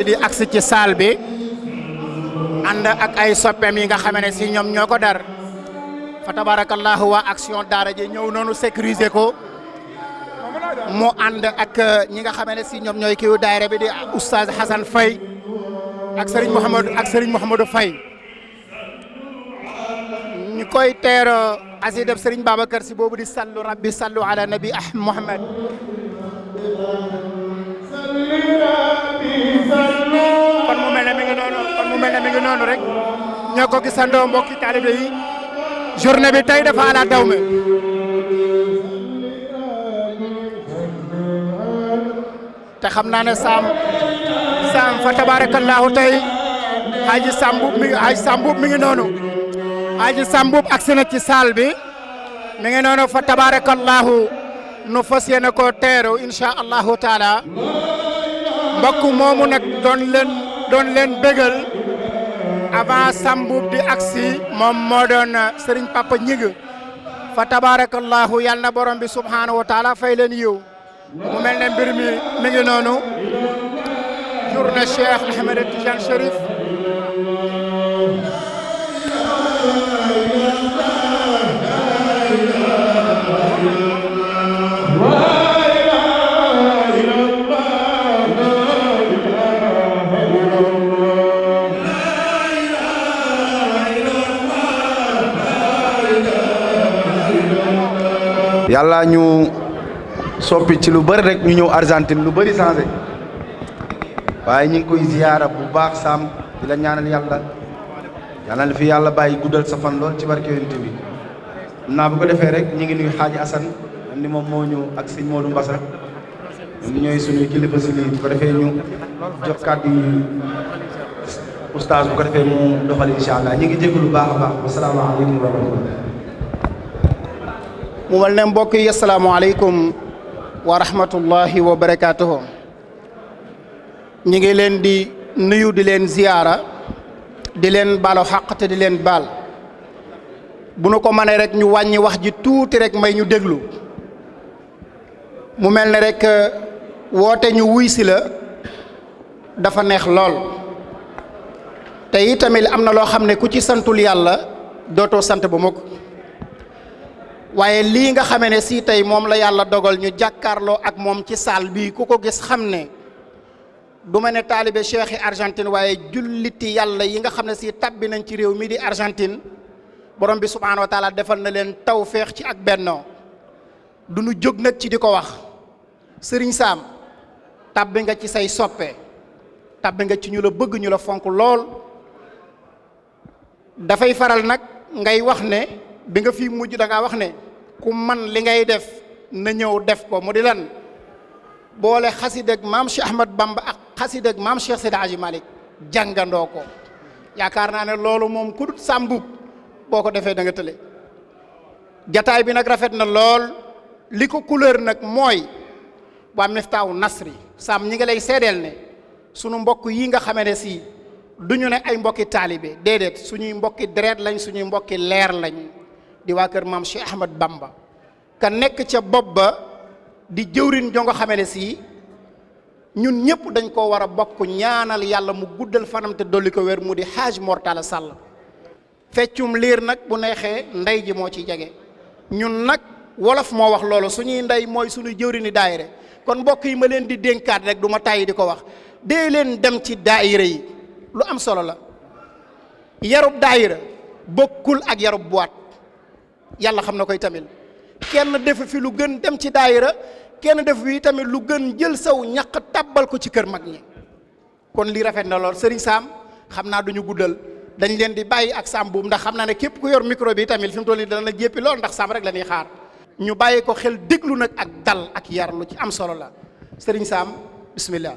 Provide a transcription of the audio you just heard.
di agsi ci salle bi ànd ak ay soppeem yi nga xam ne si ñoom ñoo ko dar fa tabarakallahu waa action daara ji ñëw noonu sécuriser ko mu ànd ak ñi nga xam ne si ñoom ñooy kiiwu daayira bi di oustaz Hassan Faye ak Serigne Mouhamadou Faye ñu koy teero asidab Serigne Babacar si boobu di sallu rabbi sallu ala nabi Muhammad kon mu mel ne mi ngi noonu rek ñoo ko gisandoo mbokki taalibe yi journée bi tey dafa ala daw me te xam naa ne saam fa tabarakallahu tey Haji Sambub mi ngi noonu Haji Sambub agsi na ci salle bi mi ngi noonu fa tabarakallahu nu fas yéene ko teeru insha allahu taala mbokk moomu nag doon leen bégal avant Sambub di agsi moom moo doon Serigne Papa Ñing fa tabarakallahu yal na borom bi subhanahu wa taala fay leen yiw mu mel ne mbir mi ngi noonu journée Cheikh Ahmed Tidiane Chérif yàlla ñu soppi ci lu bëri rek ñu ñëw Argentine lu bëri changé waaye ñu ngi koy ziyaara bu baax Sam di la ñaanal yàlla na fi yàlla bàyyi guddal sa fan lool ci barke yonent bi naa bu ko defee rek ñu ngi nuyu Xaaji Assane ni moom moo ñu ak sëñ Modou Mbassa ñoom ñooy suñuy kilifa si lii bu ko defee ñu jox kàddu yi oustaz bu ko defee mu doxal incha allah ñu ngi jégalu lu baax a baax wasalaamaaleykum wa rahmatulah. mu mel ne mbokk yi asalaamaaleykum wa rahmatullahi wa barakaatuhu ñi ngi leen di nuyu di leen ziyaara di leen baalu xaq te di leen baal bu nu ko mënee rek ñu wàññi wax ji tuuti rek may ñu déglu mu mel ne rek woote ñu wuy si la dafa neex lool te itamit am na loo xam ne ku ci santul yàlla dootoo sant ba mukk waaye lii nga xamee ne si tey moom la yàlla dogal ñu jàkkaarloo ak moom ci saal bii ku ko gis xam ne du ma ne taalibe cheikh yi Argentine waaye julliti yàlla yi nga xam ne si tabbi nañ ci réew mi di Argentine borom bi subhaanahu wa taala defal na leen tawféex ci ak bennoo du nu jóg nag ci di ko wax Sëriñ Sam tabbi nga ci say soppe tabbi nga ci ñu la bëgg ñu la fonk lool dafay faral nag ngay wax ne bi nga fi mujj da ngaa wax ne ku man li ngay def na ñëw def ko mu di lan boole xasidag maam Cheikh Ahmad Bamba ak xasidag maam Cheikh Seydi Hadji Malick jàngandoo ko yaakaar naa ne loolu moom ku dut Sambub boo ko defee da nga tële jataay bi nag rafet na lool li ko couleur nag mooy waa Miftaahu Nasri Sam ñi ngi lay seedeel ne sunu mbokk yi nga xamee ne si duñu ne ay mbokki taalibe déedéet suñuy mbokki deret lañ suñuy mbokki leer lañ di waa kër maam Cheikh Ahmad Bamba ka nekk ca bopp ba di jëwrin jo nga xamee ne si ñun ñëpp dañ ko war a bokk ñaanal yàlla mu guddal fanam te dolli ko wér mu di Haaj Mortala Sall feccum liir nag bu neexee ndey ji moo ci jege ñun nag wolof moo wax loolu suñuy ndey mooy suñuy jëwrini daayira kon mbokk yi ma leen di dénkaat rek du ma tàyyi di ko wax dee leen dem ci daayira yi lu am solo la yarub daayira bokkul ak yarub boîte yàlla xam na koy tamit kenn def fi lu gën dem ci daayira kenn def fi tamit lu gën jël saw ñaq tabbal ko ci kër mag ñi kon lii rafet na lool Serigne Sam xam naa duñu guddal dañ leen di bàyyi ak Sambub ndax xam naa ne képp ku yor micro bi tamit fi mu toll nii dana jéppi lool ndax Sam rek la ñuy xaar ñu bàyyi ko xel déglu nag ak dal ak yar lu ci am solo la Serigne Sam bismillah